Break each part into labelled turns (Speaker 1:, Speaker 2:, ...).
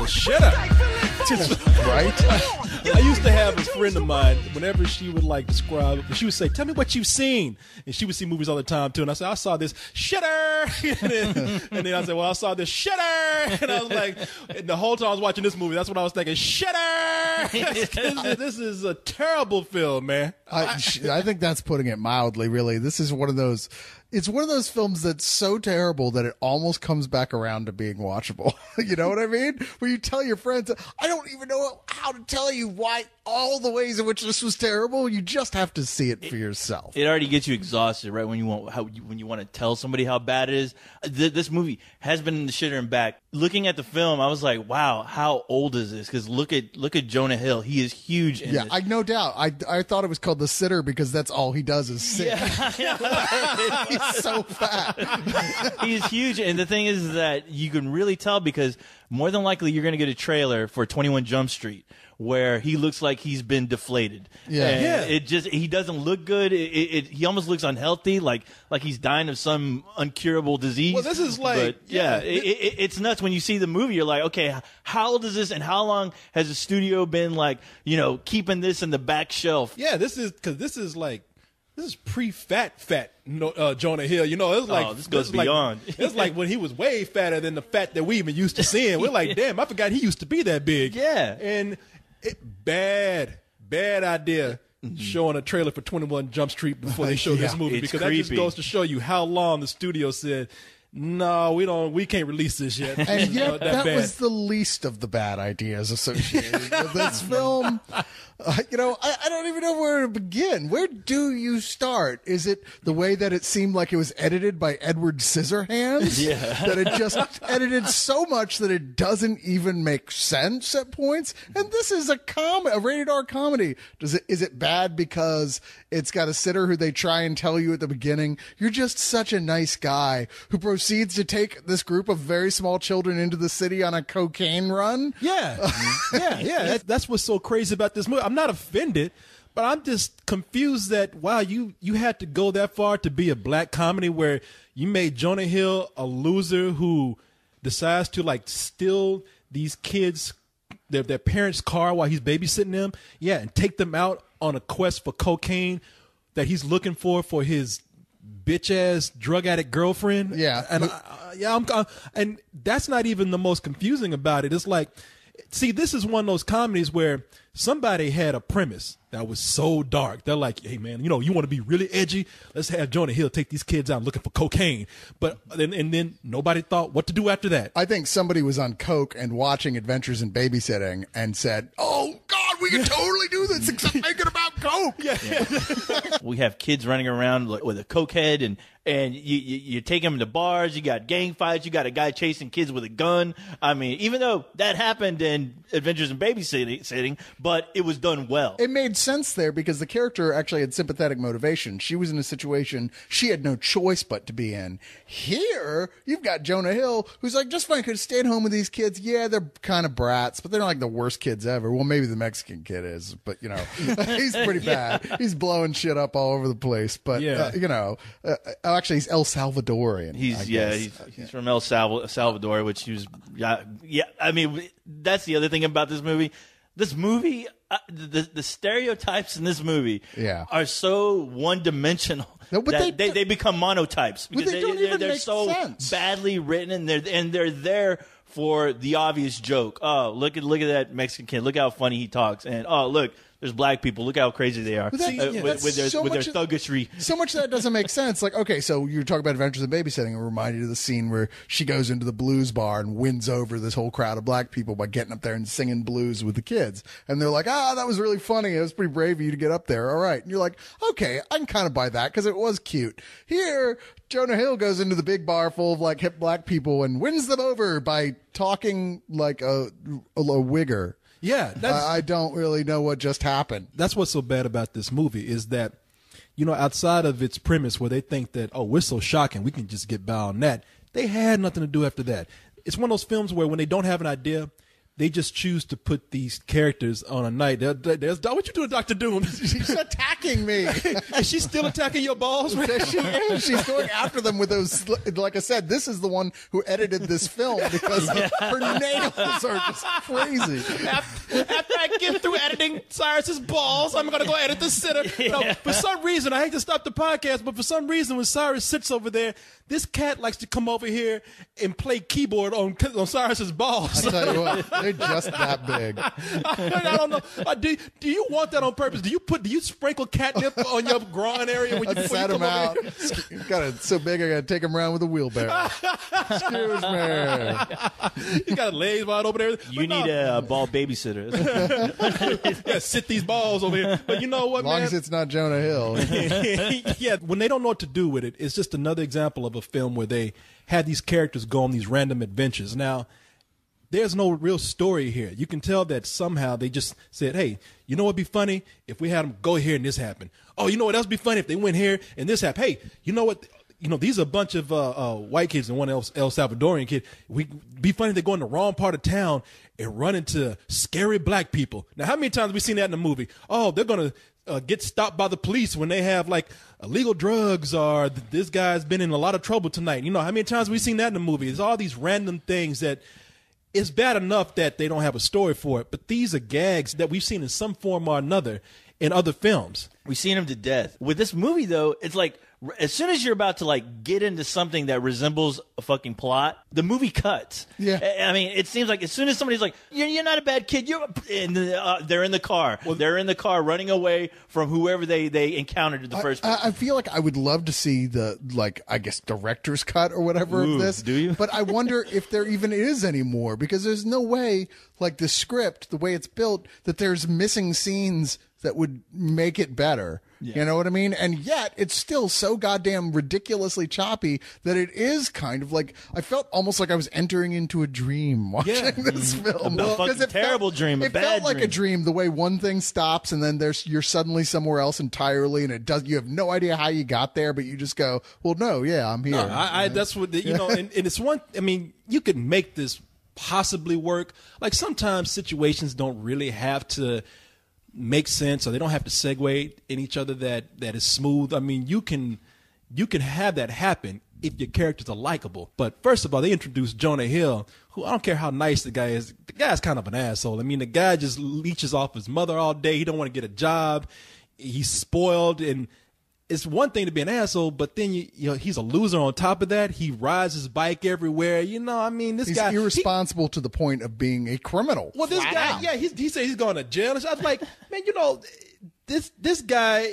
Speaker 1: the shitter.
Speaker 2: Right?
Speaker 1: I used to have a friend of mine, whenever she would like describe, she would say, tell me what you've seen. And she would see movies all the time too. And I said, I saw this shitter. and then I said, well, I saw this shitter. And I was like, and the whole time I was watching this movie, that's what I was thinking, shitter. This is a terrible film, man.
Speaker 2: I think that's putting it mildly, really. This is one of those, it's one of those films that's so terrible that it almost comes back around to being watchable. You know what I mean? Where you tell your friends, I don't even know how to tell you why all the ways in which this was terrible. You just have to see it for yourself.
Speaker 3: It already gets you exhausted, right? When you want to tell somebody how bad it is. This movie has been in the shitter and back. Looking at the film, I was like, wow, how old is this? Because look at Jonah Hill. He is huge in this.
Speaker 2: I no doubt. I thought it was called The Sitter because that's all he does is sit.
Speaker 3: Yeah.
Speaker 2: He's so fat.
Speaker 3: He's huge, and the thing is that you can really tell because more than likely you're going to get a trailer for 21 Jump Street where he looks like he's been deflated.
Speaker 2: Yeah.
Speaker 3: It just, he doesn't look good. He almost looks unhealthy, like he's dying of some incurable disease.
Speaker 1: Well, this is like,
Speaker 3: but it's nuts when you see the movie. You're like, okay, how old is this, and how long has the studio been like, keeping this in the back shelf?
Speaker 1: Yeah, this is pre-fat Jonah Hill. It's like
Speaker 3: this goes beyond.
Speaker 1: It's like when he was way fatter than the fat that we even used to seeing. We're like, damn, I forgot he used to be that big.
Speaker 3: Yeah,
Speaker 1: and bad idea showing a trailer for 21 Jump Street before they show this movie, because
Speaker 3: creepy.
Speaker 1: that just goes to show you how long the studio said, no, we can't release this yet.
Speaker 2: And yet, that
Speaker 1: bad.
Speaker 2: was the least of the bad ideas associated with this film. I don't even know where to begin. Where do you start? Is it the way that it seemed like it was edited by Edward Scissorhands?
Speaker 3: Yeah.
Speaker 2: That it just edited so much that it doesn't even make sense at points? And this is a rated R comedy. Is it bad because it's got a sitter who they try and tell you at the beginning, you're just such a nice guy, who proceeds to take this group of very small children into the city on a cocaine run?
Speaker 1: Yeah. Yeah. That's what's so crazy about this movie. I'm not offended, but I'm just confused that, wow, you had to go that far to be a black comedy where you made Jonah Hill a loser who decides to like steal these kids, their parents' car while he's babysitting them. Yeah, and take them out on a quest for cocaine that he's looking for his bitch-ass drug addict girlfriend.
Speaker 2: Yeah.
Speaker 1: And and that's not even the most confusing about it. It's like, see, this is one of those comedies where somebody had a premise that was so dark. They're like, hey, man, you want to be really edgy? Let's have Jonah Hill take these kids out looking for cocaine. But then nobody thought what to do after that.
Speaker 2: I think somebody was on coke and watching Adventures in Babysitting and said, oh, God, we can totally do this except make it about coke.
Speaker 3: Yeah. We have kids running around with a coke head, and you take them to bars. You got gang fights. You got a guy chasing kids with a gun. I mean, even though that happened in Adventures in Babysitting, but it was done well.
Speaker 2: It made sense there because the character actually had sympathetic motivation. She was in a situation she had no choice but to be in. Here, you've got Jonah Hill, who's like, just fine, could have stayed home with these kids. Yeah, they're kind of brats, but they're not like the worst kids ever. Well, maybe the Mexican kid is, but he's pretty bad. He's blowing shit up all over the place. But actually, he's El Salvadorian.
Speaker 3: He's from El Salvador, which he was. Yeah. I mean, that's the other thing about this movie. This movie, the stereotypes in this movie are so one-dimensional that they become monotypes because they're so
Speaker 2: sense.
Speaker 3: badly written, and they're there for the obvious joke. Oh, look at that Mexican kid. Look how funny he talks, and oh, look, there's black people. Look how crazy they are with their thuggery.
Speaker 2: So much that doesn't make sense. Like, okay, so you talk about Adventures in Babysitting. I'm reminded of the scene where she goes into the blues bar and wins over this whole crowd of black people by getting up there and singing blues with the kids. And they're like, that was really funny. It was pretty brave of you to get up there. All right. And you're like, okay, I can kind of buy that because it was cute. Here, Jonah Hill goes into the big bar full of like hip black people and wins them over by talking like a wigger.
Speaker 1: Yeah,
Speaker 2: I don't really know what just happened.
Speaker 1: That's what's so bad about this movie is that, outside of its premise where they think that, oh, we're so shocking, we can just get by on that, they had nothing to do after that. It's one of those films where when they don't have an idea, they just choose to put these characters on a night. There's what you doing, Dr. Doom?
Speaker 2: She's attacking me.
Speaker 1: Is she still attacking your balls?
Speaker 2: She is. She's going after them with those. Like I said, this is the one who edited this film because her nails are just crazy.
Speaker 1: After I get through editing Cyrus's balls, I'm going to go edit the center. No, for some reason, I hate to stop the podcast, but for some reason, when Cyrus sits over there, this cat likes to come over here and play keyboard on Cyrus's balls.
Speaker 2: I tell you what, they're just that big.
Speaker 1: I don't know. Do you want that on purpose? Do you sprinkle catnip on your groin area when you
Speaker 2: set them out? Got it so big I got to take them around with a wheelbarrow. Excuse me.
Speaker 1: You got legs wide open there.
Speaker 3: You need a ball babysitter.
Speaker 1: Yeah, sit these balls over here. But you know what,
Speaker 2: as long
Speaker 1: man?
Speaker 2: as it's not Jonah Hill.
Speaker 1: Yeah, when they don't know what to do with it, it's just another example of a film where they had these characters go on these random adventures. Now, there's no real story here. You can tell that somehow they just said, hey, you know what would be funny if we had them go here and this happened. Oh, you know what else would be funny if they went here and this happened. Hey, you know what? You know, these are a bunch of white kids and one El Salvadorian kid. We'd be funny if they go in the wrong part of town and run into scary black people. Now, how many times have we seen that in a movie? Oh, they're going to get stopped by the police when they have like illegal drugs, or this guy's been in a lot of trouble tonight. You know, how many times have we seen that in the movie? There's all these random things that it's bad enough that they don't have a story for it, but these are gags that we've seen in some form or another in other films.
Speaker 3: We've seen them to death. With this movie, though, it's like as soon as you're about to like get into something that resembles a fucking plot, the movie cuts.
Speaker 2: Yeah.
Speaker 3: I mean, it seems like as soon as somebody's like, "You're not a bad kid," they're in the car. Well, they're in the car running away from whoever they encountered in the first place.
Speaker 2: I feel like I would love to see the, like, I guess, director's cut or whatever of this.
Speaker 3: Do you?
Speaker 2: But I wonder if there even is anymore, because there's no way, like the script, the way it's built, that there's missing scenes that would make it better. Yeah. You know what I mean? And yet it's still so goddamn ridiculously choppy that it is kind of like, I felt almost like I was entering into a dream watching this film.
Speaker 3: A fucking terrible dream, a bad dream. It felt like
Speaker 2: a dream, the way one thing stops and then you're suddenly somewhere else entirely, and you have no idea how you got there, but you just go, well, no, yeah, I'm here.
Speaker 1: No, that's what, you know, and it's one, I mean, you could make this possibly work. Like sometimes situations don't really have to make sense, or they don't have to segue in each other that is smooth. I mean, you can have that happen if your characters are likable. But first of all, they introduced Jonah Hill, who I don't care how nice the guy is. The guy's kind of an asshole. I mean, the guy just leeches off his mother all day. He don't want to get a job. He's spoiled, and it's one thing to be an asshole, but then you know he's a loser on top of that. He rides his bike everywhere. You know, I mean, he's
Speaker 2: irresponsible to the point of being a criminal.
Speaker 1: Well, this guy, yeah, he said he's going to jail. I was like, man, you know, this guy,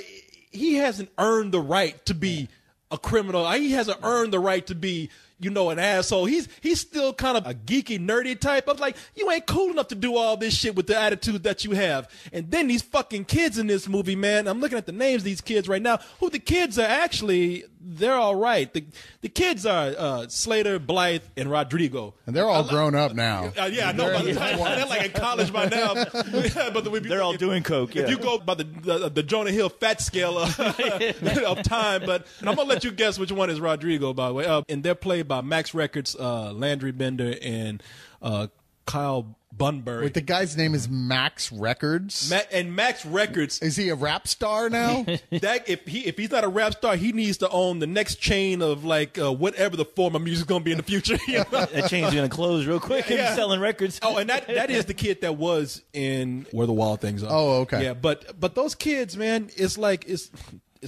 Speaker 1: he hasn't earned the right to be a criminal. He hasn't earned the right to be, you know, an asshole. He's still kind of a geeky, nerdy type. I was like, you ain't cool enough to do all this shit with the attitude that you have. And then these fucking kids in this movie, man, I'm looking at the names of these kids right now, who the kids are actually, they're all right. The kids are Slater, Blythe, and Rodrigo.
Speaker 2: And they're all grown up now.
Speaker 1: Yeah, I know. They're like in college by now. But
Speaker 3: they're all doing coke, yeah.
Speaker 1: If you go by the Jonah Hill fat scale of time, and I'm going to let you guess which one is Rodrigo, by the way. And they're played by Max Records, Landry Bender, and Kyle Bunbury.
Speaker 2: Wait, the guy's name is Max Records?
Speaker 1: And Max Records.
Speaker 2: Is he a rap star now?
Speaker 1: If he's not a rap star, he needs to own the next chain of like whatever the form of music is going to be in the future. You know?
Speaker 3: That chain's going to close real quick. Yeah. Selling records.
Speaker 1: Oh, and that is the kid that was in Where the Wild Things Are.
Speaker 2: Oh, okay.
Speaker 1: Yeah, but those kids, man, it's like it's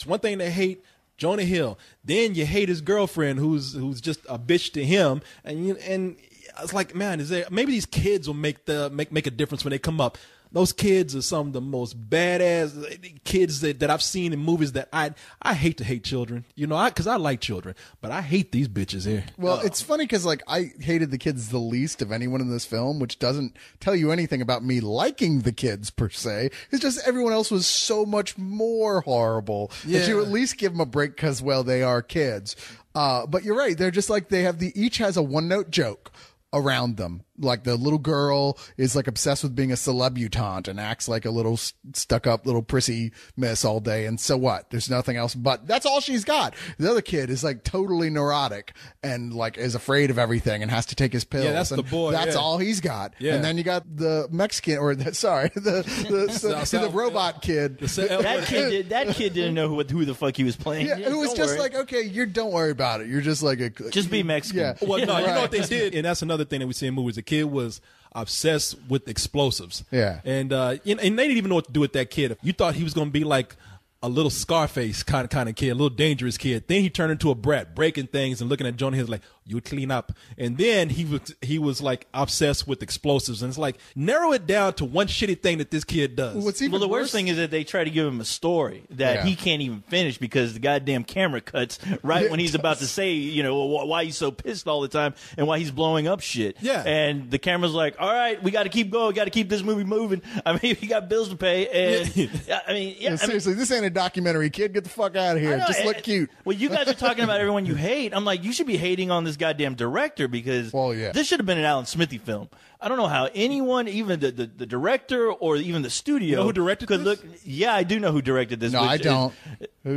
Speaker 1: one thing to hate Jonah Hill, then you hate his girlfriend who's just a bitch to him, and I was like, man, maybe these kids will make a difference when they come up. Those kids are some of the most badass kids that I've seen in movies. That I hate to hate children, you know, because I like children, but I hate these bitches here.
Speaker 2: Well, it's funny because like I hated the kids the least of anyone in this film, which doesn't tell you anything about me liking the kids per se. It's just everyone else was so much more horrible that you at least give them a break because, well, they are kids. But you're right; they're just like each has a one-note joke around them. Like the little girl is like obsessed with being a celebutante and acts like a little stuck up little prissy miss all day. And so what? There's nothing else, but that's all she's got. The other kid is like totally neurotic and like is afraid of everything and has to take his pills.
Speaker 1: Yeah, that's the boy.
Speaker 2: That's all he's got.
Speaker 1: Yeah.
Speaker 2: And then you got the Mexican the robot kid.
Speaker 3: That kid didn't know who the fuck he was playing.
Speaker 2: Yeah, who was
Speaker 3: Don't
Speaker 2: just
Speaker 3: worry.
Speaker 2: like, okay, don't worry about it. You're just like
Speaker 3: Just be Mexican.
Speaker 2: Yeah.
Speaker 1: Well, no, you know
Speaker 2: Right.
Speaker 1: what they did, and that's another thing that we see in movies. The kid was obsessed with explosives.
Speaker 2: Yeah.
Speaker 1: And they didn't even know what to do with that kid. You thought he was going to be like a little Scarface kind of kid, a little dangerous kid. Then he turned into a brat, breaking things and looking at Jonah Hill like, you clean up. And then he was like obsessed with explosives. And it's like, narrow it down to one shitty thing that this kid does.
Speaker 3: Well, the worst thing is that they try to give him a story that he can't even finish because the goddamn camera cuts right when he's about to say, why he's so pissed all the time and why he's blowing up shit.
Speaker 1: Yeah.
Speaker 3: And the camera's like, all right, we got to keep going. We got to keep this movie moving. I mean, we got bills to pay. And
Speaker 2: seriously, this ain't a documentary, kid. Get the fuck out of here. Just look cute.
Speaker 3: Well, you guys are talking about everyone you hate. I'm like, you should be hating on this goddamn director because this should have been an Alan Smithy film. I don't know how anyone, even the director or even the studio,
Speaker 1: You know who directed
Speaker 3: could
Speaker 1: this?
Speaker 3: look. Yeah, I do know who directed this.
Speaker 2: No, I don't.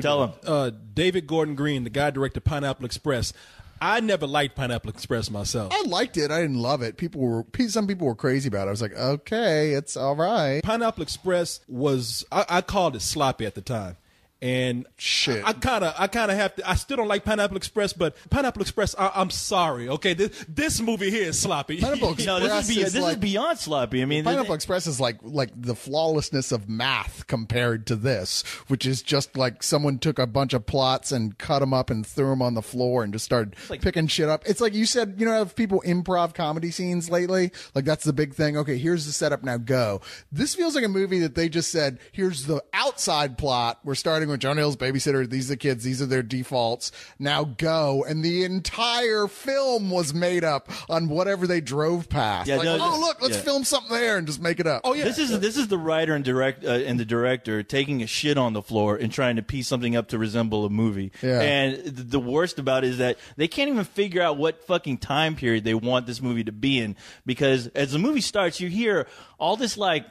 Speaker 3: Tell him.
Speaker 1: David Gordon Green, the guy who directed Pineapple Express. I never liked Pineapple Express myself.
Speaker 2: I liked it. I didn't love it. Some people were crazy about it. I was like, okay, it's all right.
Speaker 1: Pineapple Express was, I called it sloppy at the time. And
Speaker 2: shit,
Speaker 1: I kind of have to. I still don't like Pineapple Express, but Pineapple Express. I'm sorry. Okay, this movie here is sloppy.
Speaker 2: Pineapple Express
Speaker 3: this is beyond sloppy. I mean,
Speaker 2: Pineapple Express is like the flawlessness of math compared to this, which is just like someone took a bunch of plots and cut them up and threw them on the floor and just started picking shit up. It's like you said, have people improv comedy scenes lately? Like that's the big thing. Okay, here's the setup. Now go. This feels like a movie that they just said, here's the outside plot. We're starting with Jonah Hill's babysitter. These are the kids. These are their defaults. Now go. And the entire film was made up on whatever they drove past.
Speaker 3: Yeah,
Speaker 2: look, let's film something there and just make it up.
Speaker 1: Oh yeah.
Speaker 3: This is the writer and the director taking a shit on the floor and trying to piece something up to resemble a movie.
Speaker 2: Yeah.
Speaker 3: And the worst about it is that they can't even figure out what fucking time period they want this movie to be in, because as the movie starts, you hear all this like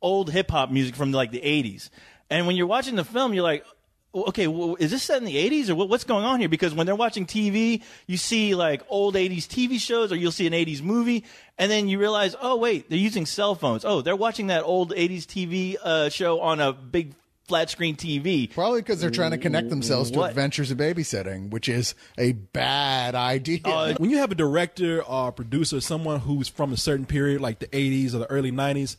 Speaker 3: old hip hop music from like the 80s. And when you're watching the film, you're like, okay, well, is this set in the 80s or what's going on here? Because when they're watching TV, you see like old 80s TV shows or you'll see an 80s movie. And then you realize, oh, wait, they're using cell phones. Oh, they're watching that old 80s TV show on a big flat screen TV.
Speaker 2: Probably because they're trying to connect themselves to Adventures of Babysitting, which is a bad idea.
Speaker 1: When you have a director or a producer, someone who's from a certain period, like the 80s or the early 90s,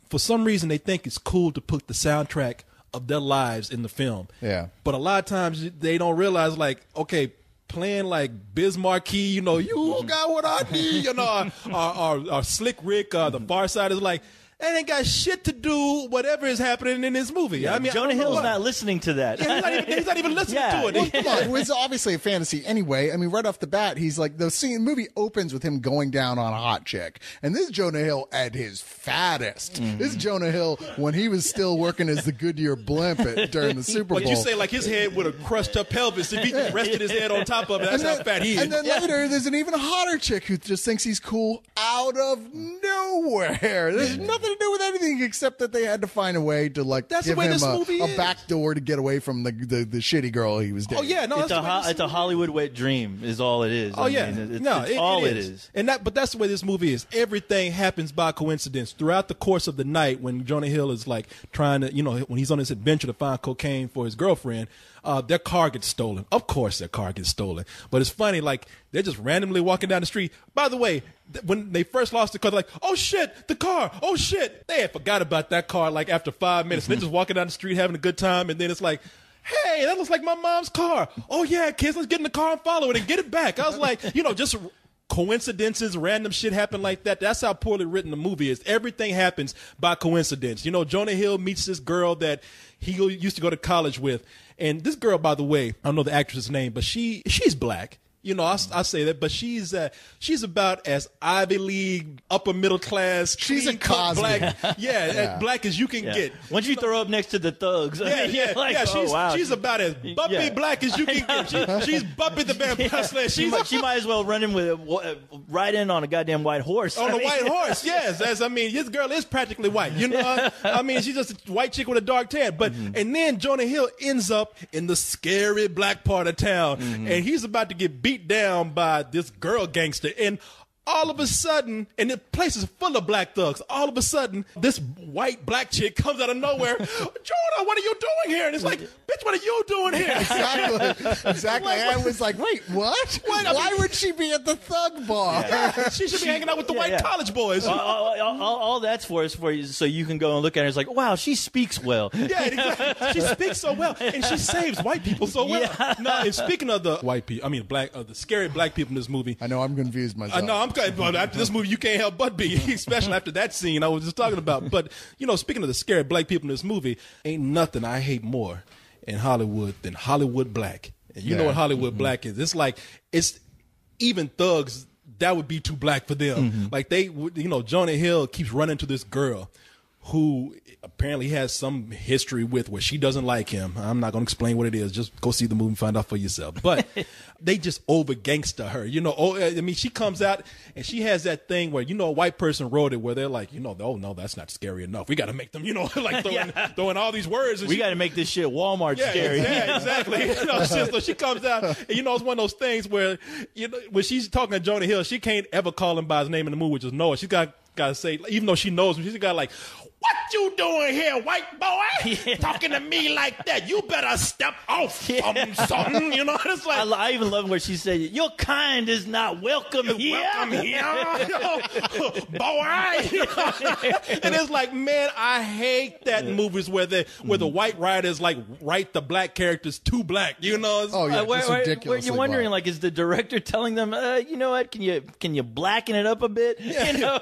Speaker 1: for some reason they think it's cool to put the soundtrack of their lives in the film.
Speaker 2: Yeah.
Speaker 1: But a lot of times they don't realize, like, okay, playing like Biz Markie, you got what I need, or Slick Rick, the Far Side is like, that ain't got shit to do whatever is happening in this movie.
Speaker 3: Yeah,
Speaker 1: I mean,
Speaker 3: Jonah Hill's not listening to that.
Speaker 1: Yeah, he's not even listening to it.
Speaker 2: Well, come on, it was obviously a fantasy anyway. I mean, right off the bat, he's like, the movie opens with him going down on a hot chick. And this is Jonah Hill at his fattest.
Speaker 3: Mm-hmm.
Speaker 2: This is Jonah Hill when he was still working as the Goodyear blimp during the Super Bowl.
Speaker 1: But you say like his head would have crushed up pelvis if he just rested his head on top of it. That's how fat he is.
Speaker 2: And then later, there's an even hotter chick who just thinks he's cool out of nowhere. There's nothing to do with anything except that they had to find a way to
Speaker 1: That's
Speaker 2: give
Speaker 1: the way
Speaker 2: him
Speaker 1: this movie
Speaker 2: a
Speaker 1: is.
Speaker 2: back door to get away from the shitty girl he was dating.
Speaker 1: Oh yeah, no,
Speaker 3: It's a Hollywood wet dream is all it is.
Speaker 1: Oh yeah,
Speaker 3: it's all it is.
Speaker 1: But that's the way this movie is. Everything happens by coincidence throughout the course of the night. When Jonah Hill is like trying to, when he's on this adventure to find cocaine for his girlfriend, their car gets stolen. Of course, their car gets stolen. But it's funny, like they're just randomly walking down the street. By the way, when they first lost the car, they're like, "Oh shit, the car! Oh shit!" They had forgot about that car like after 5 minutes. They're just walking down the street having a good time, and then it's like, "Hey, that looks like my mom's car. Oh yeah, kids, let's get in the car and follow it and get it back." I was like, just coincidences, random shit happen like that. That's how poorly written the movie is. Everything happens by coincidence. Jonah Hill meets this girl that he used to go to college with. And this girl, by the way, I don't know the actress's name, but she's black. You know, I say that, but she's about as Ivy League, upper middle class.
Speaker 2: She's a Cosby.
Speaker 1: Black, as black as you can get.
Speaker 3: Once you throw up next to the thugs,
Speaker 1: she's about as bumpy black as you can get. She's Bumpy the Vampire Slayer.
Speaker 3: She might as well run in right in on a goddamn white horse.
Speaker 1: On a white horse, yes. This girl is practically white. You know, she's just a white chick with a dark tan. But and then Jonah Hill ends up in the scary black part of town, and he's about to get beat down by this girl gangster, and all of a sudden, and the place is full of black thugs, all of a sudden, this white black chick comes out of nowhere. Jonah, what are you doing here? And it's like, bitch, what are you doing here?
Speaker 2: Exactly. I was like, wait, what? Why would she be at the thug bar?
Speaker 1: Yeah. She should be hanging out with the white college boys.
Speaker 3: All that's for you, so you can go and look at her. It's like, wow, she speaks well.
Speaker 1: Yeah, exactly. She speaks so well, and she saves white people so well. Yeah. No, and speaking of the white people, the scary black people in this movie.
Speaker 2: I know I'm confused myself.
Speaker 1: I know but after this movie, you can't help but be, especially after that scene I was just talking about. But, speaking of the scary black people in this movie, ain't nothing I hate more in Hollywood than Hollywood black. And you know what Hollywood black is. It's like, it's even thugs, that would be too black for them. Like they would, Jonah Hill keeps running to this girl who apparently has some history with where she doesn't like him. I'm not going to explain what it is. Just go see the movie and find out for yourself. But they just over gangster her. She comes out and she has that thing where, a white person wrote it where they're like, oh, no, that's not scary enough. We got to make them, like throwing all these words. And
Speaker 3: we got to make this shit Walmart scary.
Speaker 1: Yeah, exactly. So she comes out and, it's one of those things where, when she's talking to Jonah Hill, she can't ever call him by his name in the movie, which is Noah. She's got to say, even though she knows him, she's got like, what you doing here, white boy? Talking to me like that? You better step off from something. It's like
Speaker 3: I even love where she said, "Your kind is not welcome here."
Speaker 1: Welcome here, boy. And it's like, man, I hate that in movies where the white writers like write the black characters too black.
Speaker 2: It's ridiculous.
Speaker 3: Where you're wondering, like, is the director telling them, you know what? Can you blacken it up a bit?
Speaker 1: Yeah.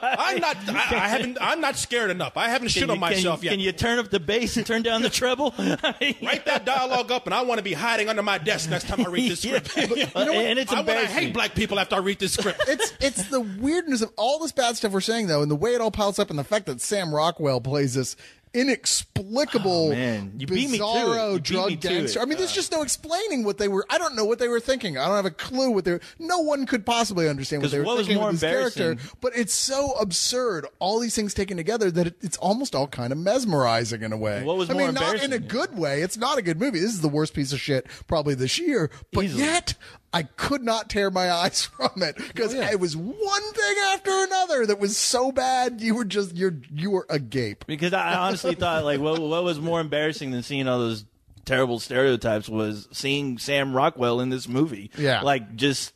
Speaker 1: I'm not scared enough. I haven't shit on myself yet.
Speaker 3: Can you turn up the bass and turn down the treble?
Speaker 1: Write that dialogue up, and I want to be hiding under my desk next time I read this script.
Speaker 3: And it's
Speaker 1: I want to
Speaker 3: embarrassing.
Speaker 1: hate black people after I read this script.
Speaker 2: It's the weirdness of all this bad stuff we're saying, though, and the way it all piles up, and the fact that Sam Rockwell plays this inexplicable, bizarro drug gangster. There's just no explaining what they were. I don't know what they were thinking. I don't have a clue what they were. No one could possibly understand what they were thinking with this character. But it's so absurd, all these things taken together, that it's almost all kind of mesmerizing in a way.
Speaker 3: What was more embarrassing?
Speaker 2: Not in a good way. It's not a good movie. This is the worst piece of shit probably this year. But yet, I could not tear my eyes from it because it was one thing after another that was so bad. You were agape.
Speaker 3: Because I honestly thought, like, what was more embarrassing than seeing all those terrible stereotypes was seeing Sam Rockwell in this movie.
Speaker 2: Yeah,
Speaker 3: like just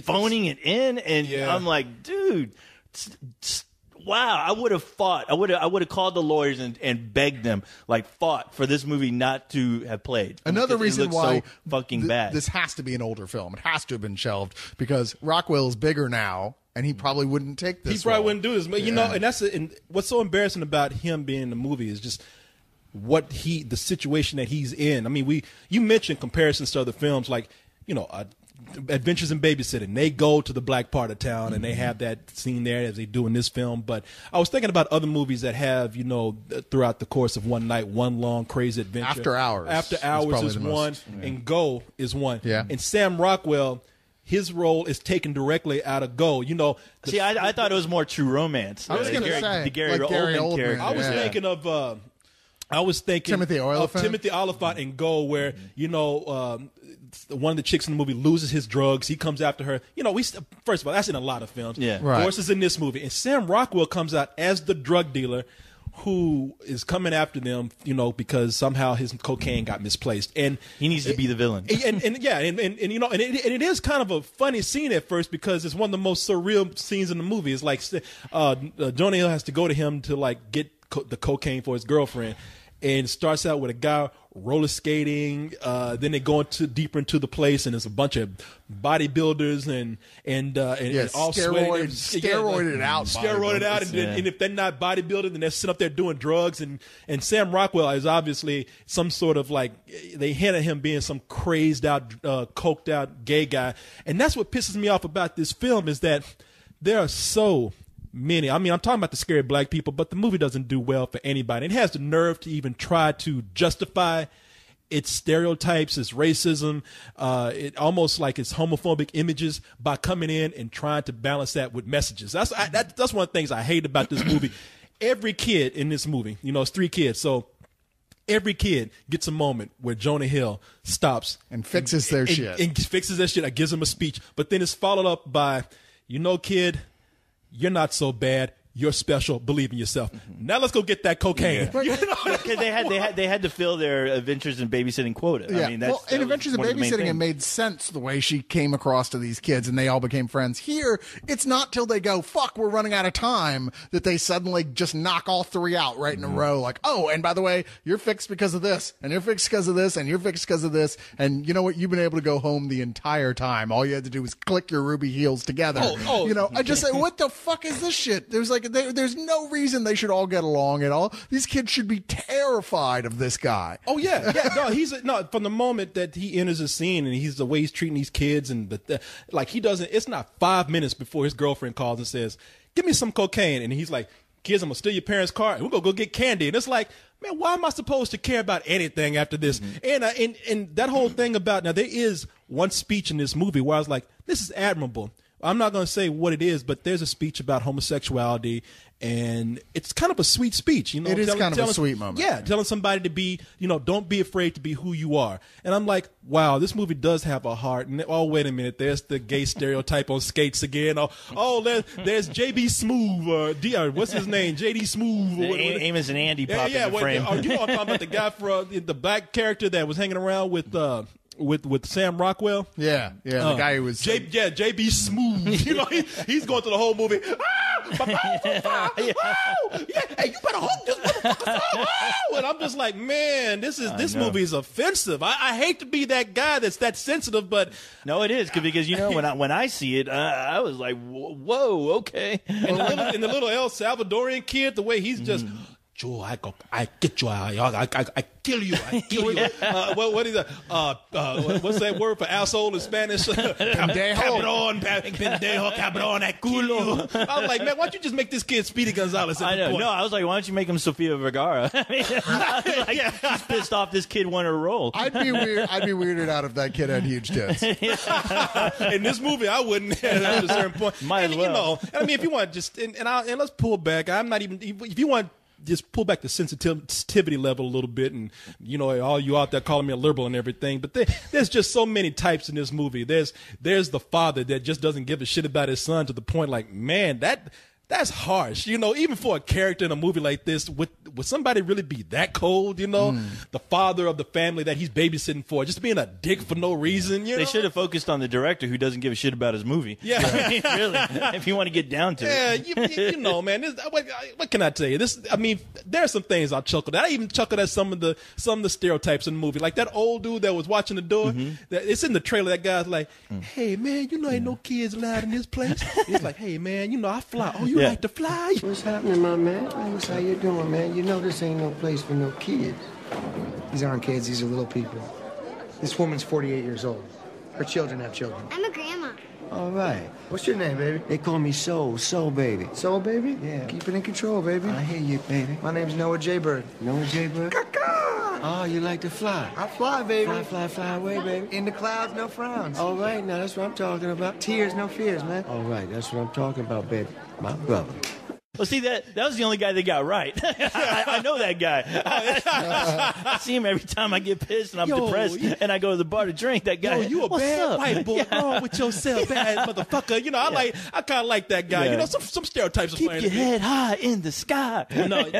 Speaker 3: phoning it in, and I'm like, dude. Wow, I would have fought. I would have called the lawyers and begged them, fought for this movie not to have played.
Speaker 2: Another reason why
Speaker 3: so fucking bad.
Speaker 2: This has to be an older film. It has to have been shelved because Rockwell is bigger now, and he probably wouldn't take this.
Speaker 1: He probably wouldn't do this, but and what's so embarrassing about him being in the movie is just the situation that he's in. You mentioned comparisons to other films, like Adventures in Babysitting. They go to the black part of town and they have that scene there as they do in this film. But I was thinking about other movies that have, throughout the course of one night, one long crazy adventure.
Speaker 2: After Hours. After
Speaker 1: Hours is one, and Go is one.
Speaker 2: Yeah.
Speaker 1: And Sam Rockwell, his role is taken directly out of Go.
Speaker 3: See, I thought it was more True Romance.
Speaker 2: I was going to say
Speaker 3: the Gary Oldman character.
Speaker 1: I was thinking of.
Speaker 2: Timothy
Speaker 1: Olyphant and Go, where one of the chicks in the movie loses his drugs. He comes after her. First of all, that's in a lot of films.
Speaker 3: Yeah,
Speaker 2: right.
Speaker 1: Force is in this movie, and Sam Rockwell comes out as the drug dealer who is coming after them. Because somehow his cocaine got misplaced, and
Speaker 3: he needs to be the villain.
Speaker 1: And it is kind of a funny scene at first because it's one of the most surreal scenes in the movie. It's like Jonah Hill has to go to him to get the cocaine for his girlfriend. and it starts out with a guy roller skating. Then they go deeper into the place, and there's a bunch of bodybuilders and all
Speaker 2: steroided out.
Speaker 1: And if they're not bodybuilding, then they're sitting up there doing drugs. And Sam Rockwell is obviously some sort of like, they hint at him being some crazed out, coked out gay guy. And that's what pisses me off about this film, is that there are so many. I mean, I'm talking about the scary black people, but the movie doesn't do well for anybody. It has the nerve to even try to justify its stereotypes, its racism, it almost like its homophobic images by coming in and trying to balance that with messages. That's one of the things I hate about this movie. Every kid in this movie, it's 3 kids, so every kid gets a moment where Jonah Hill stops
Speaker 2: and fixes their shit.
Speaker 1: And fixes their shit. I gives them a speech, but then it's followed up by, kid, you're not so bad. You're special. Believe in yourself. Now let's go get that cocaine.
Speaker 3: Yeah. Because they had to fill their Adventures in Babysitting quota.
Speaker 2: Yeah.
Speaker 3: I mean,
Speaker 2: in Adventures in Babysitting, it made sense the way she came across to these kids, and they all became friends. Here, it's not till they go, fuck, we're running out of time, that they suddenly just knock all 3 out right in a row. Like, oh, and by the way, you're fixed because of this, and you're fixed because of this, and you're fixed because of this, and you know what? You've been able to go home the entire time. All you had to do was click your ruby heels together. I just say, what the fuck is this shit? There's no reason they should all get along at all. These kids should be terrified of this guy.
Speaker 1: Oh yeah. No, from the moment that he enters the scene and he's the way he's treating these kids, and he doesn't. It's not 5 minutes before his girlfriend calls and says, "Give me some cocaine," and he's like, "Kids, I'm gonna steal your parents' car and we're gonna go get candy." And it's like, man, why am I supposed to care about anything after this? And that whole thing about, now there is one speech in this movie where I was like, this is admirable. I'm not going to say what it is, but there's a speech about homosexuality, and it's kind of a sweet speech. It
Speaker 2: is kind of a sweet moment.
Speaker 1: Yeah, telling somebody to be, don't be afraid to be who you are. And I'm like, wow, this movie does have a heart. And wait a minute, there's the gay stereotype on skates again. There's JB Smooth, or what's his name, JD Smooth.
Speaker 3: Amos and Andy pop in the frame.
Speaker 1: I'm talking about the guy from the black character that was hanging around with Sam Rockwell.
Speaker 2: Yeah, the guy who was
Speaker 1: JB Smooth. He's going through the whole movie. Hey, you better hook this motherfucker. And I'm just like, man, this movie is offensive. I hate to be that guy that's that sensitive, but
Speaker 3: no, it is because when I see it, I was like, whoa, okay.
Speaker 1: And the little El Salvadorian kid, the way he's just. Joe, I get you. I kill you. I kill you. What is that? What's that word for asshole in Spanish? Cabrón, pendejo, cabrón, culo. I was like, man, why don't you just make this kid Speedy Gonzalez?
Speaker 3: I know. No, I was like, why don't you make him Sofia Vergara? He's pissed off this kid wanted a role.
Speaker 2: I'd be weirded out if that kid had huge tits.
Speaker 1: In this movie, I wouldn't at a certain point.
Speaker 3: Might as well.
Speaker 1: I mean, if you want just and let's pull back. I'm not even if you want. Just pull back the sensitivity level a little bit, and all you out there calling me a liberal and everything, but there's just so many types in this movie. There's the father that just doesn't give a shit about his son to the point like, man, that's harsh. Even for a character in a movie like this, would somebody really be that cold? The father of the family that he's babysitting for, just being a dick for no reason.
Speaker 3: They should have focused on the director who doesn't give a shit about his movie.
Speaker 1: Yeah,
Speaker 3: really. If you want to get down to it.
Speaker 1: Yeah, man. What can I tell you? There are some things I chuckled at. I even chuckled at some of the stereotypes in the movie, like that old dude that was watching the door. It's in the trailer. That guy's like, "Hey man, ain't no kids allowed in this place." He's like, "Hey man, I fly." Oh, you like to fly?
Speaker 4: What's happening, my man? Amos, how you doing, man? You know this ain't no place for no kids. These aren't kids, these are little people. This woman's 48 years old. Her children have children.
Speaker 5: I'm a grandma.
Speaker 4: All right. What's your name, baby? They call me Soul Baby. Soul Baby?
Speaker 5: Yeah.
Speaker 4: Keep it in control, baby.
Speaker 5: I hear you, baby.
Speaker 4: My name's Noah J. Bird.
Speaker 5: Noah J. Bird?
Speaker 4: Caw-caw!
Speaker 5: Oh, you like to fly?
Speaker 4: I fly, baby.
Speaker 5: Fly away, baby.
Speaker 4: In the clouds, no frowns.
Speaker 5: All right, now that's what I'm talking about.
Speaker 4: Tears, no fears, man.
Speaker 5: All right, that's what I'm talking about, baby. My brother.
Speaker 3: Well, see, that was the only guy that got right. I know that guy. I see him every time I get pissed and I'm depressed and I go to the bar to drink. That guy.
Speaker 1: You a bad white boy. Wrong with yourself, bad motherfucker. I kind of like that guy.
Speaker 3: Yeah.
Speaker 1: Some stereotypes are
Speaker 3: Keep
Speaker 1: playing.
Speaker 3: Your head high in the sky.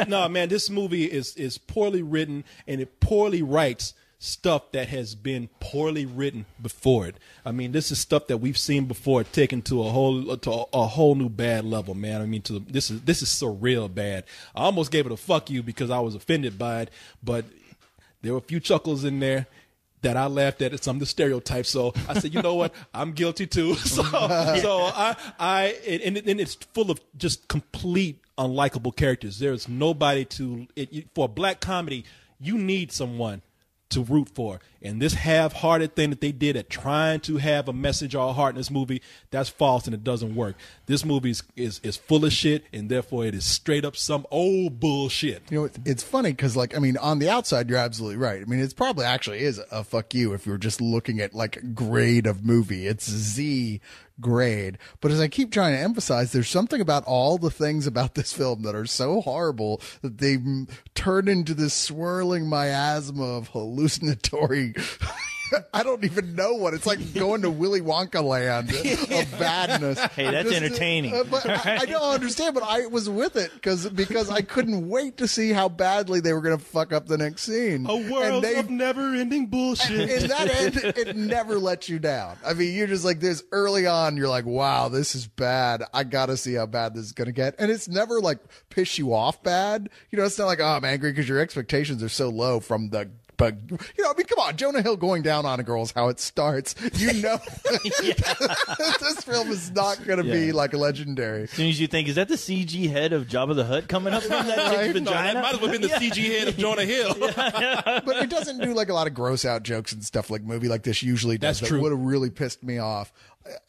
Speaker 1: No, man. This movie is poorly written and it poorly writes stuff that has been poorly written before it. I mean, this is stuff that we've seen before, taken to a whole new bad level, man. I mean, this is surreal bad. I almost gave it a fuck you because I was offended by it, but there were a few chuckles in there that I laughed at some of the stereotypes. So I said, you know what? I'm guilty too. So it's full of just complete unlikable characters. There's nobody for a black comedy, you need someone to root for. And this half-hearted thing that they did at trying to have a message or a heart in this movie, that's false and it doesn't work. This movie is full of shit, and therefore it is straight up some old bullshit.
Speaker 2: You know, it's funny because, like, I mean, on the outside, you're absolutely right. I mean, it's probably actually is a fuck you if you were just looking at, like, grade of movie. It's Z grade. But as I keep trying to emphasize, there's something about all the things about this film that are so horrible that they turn into this swirling miasma of hallucinatory I don't even know what it's like going to Willy Wonka land of badness.
Speaker 3: Hey, that's entertaining.
Speaker 2: But I don't understand, but I was with it because I couldn't wait to see how badly they were going to fuck up the next scene.
Speaker 1: A world of never-ending bullshit.
Speaker 2: In that end, it never lets you down. I mean, you're just like this early on. You're like, wow, this is bad. I got to see how bad this is going to get. And it's never like piss you off bad. You know, it's not like, oh, I'm angry because your expectations are so low from the. But, you know, I mean, come on, Jonah Hill going down on a girl is how it starts. You know, this film is not going to be like legendary.
Speaker 3: As soon as you think, is that the CG head of Jabba the Hutt coming up from that
Speaker 1: right?
Speaker 3: vagina?
Speaker 1: No, that might as well have been the CG head of Jonah Hill.
Speaker 2: But it doesn't do like a lot of gross out jokes and stuff like a movie like this usually does.
Speaker 1: That's true.
Speaker 2: That would have really pissed me off.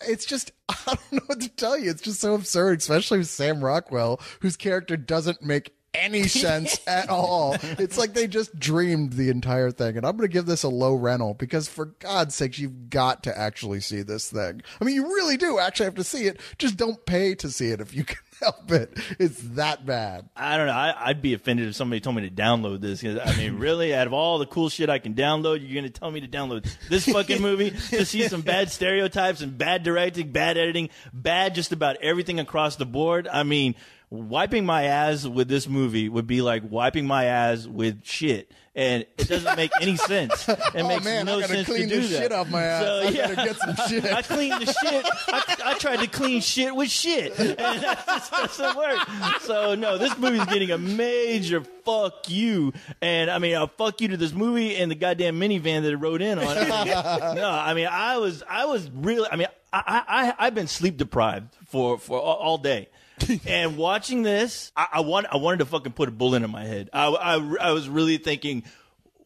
Speaker 2: It's just, I don't know what to tell you. It's just so absurd, especially with Sam Rockwell, whose character doesn't make any sense at all. It's like they just dreamed the entire thing. And I'm going to give this a low rental because for God's sakes, you've got to actually see this thing. I mean, you really do actually have to see it. Just don't pay to see it if you can help it. It's that bad.
Speaker 3: I don't know. I'd be offended if somebody told me to download this. I mean, really, out of all the cool shit I can download, you're going to tell me to download this fucking movie to see some bad stereotypes and bad directing, bad editing, bad just about everything across the board. I mean, wiping my ass with this movie would be like wiping my ass with shit, and it doesn't make any sense. It makes no sense to do that. I gotta clean
Speaker 2: this shit off my ass. So, I gotta get some shit.
Speaker 3: I cleaned the shit. I tried to clean shit with shit, and that just doesn't work. So no, this movie's getting a major fuck you, and I mean a fuck you to this movie and the goddamn minivan that it rode in on. No, I mean I was really. I mean I've been sleep deprived for all day. And watching this, I wanted to fucking put a bullet in my head. I was really thinking,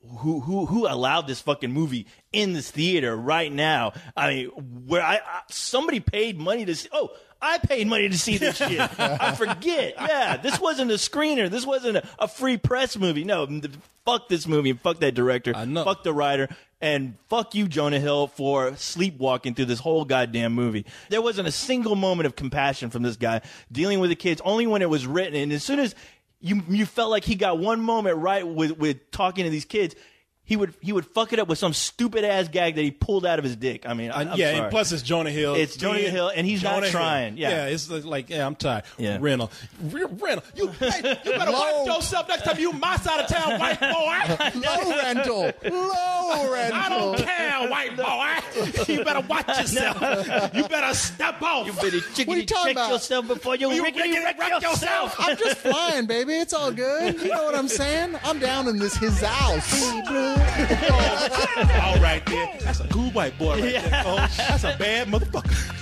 Speaker 3: who allowed this fucking movie in this theater right now? I mean, where somebody paid money to see. Oh, I paid money to see this shit. I forget. Yeah, this wasn't a screener. This wasn't a free press movie. No, fuck this movie and fuck that director.
Speaker 1: I know.
Speaker 3: Fuck the writer. And fuck you, Jonah Hill, for sleepwalking through this whole goddamn movie. There wasn't a single moment of compassion from this guy dealing with the kids, only when it was written. And as soon as you felt like he got one moment right with talking to these kids, he would fuck it up with some stupid ass gag that he pulled out of his dick. I mean, I'm
Speaker 1: yeah,
Speaker 3: sorry.
Speaker 1: and plus it's Jonah Hill.
Speaker 3: It's Jonah Hill, and he's
Speaker 1: Jonah
Speaker 3: not trying.
Speaker 1: Hill.
Speaker 3: Yeah,
Speaker 1: it's like, yeah, I'm tired.
Speaker 3: Yeah.
Speaker 1: Randall, you better watch yourself next time you my side of town, white boy.
Speaker 2: Low rental.
Speaker 1: I don't care, white boy. You better watch yourself. You better step off.
Speaker 3: You better chickity check yourself before you rickety wreck yourself.
Speaker 2: I'm just flying, baby. It's all good. You know what I'm saying? I'm down in his house.
Speaker 1: All right, there. That's a cool white boy right there. Oh, that's a bad motherfucker.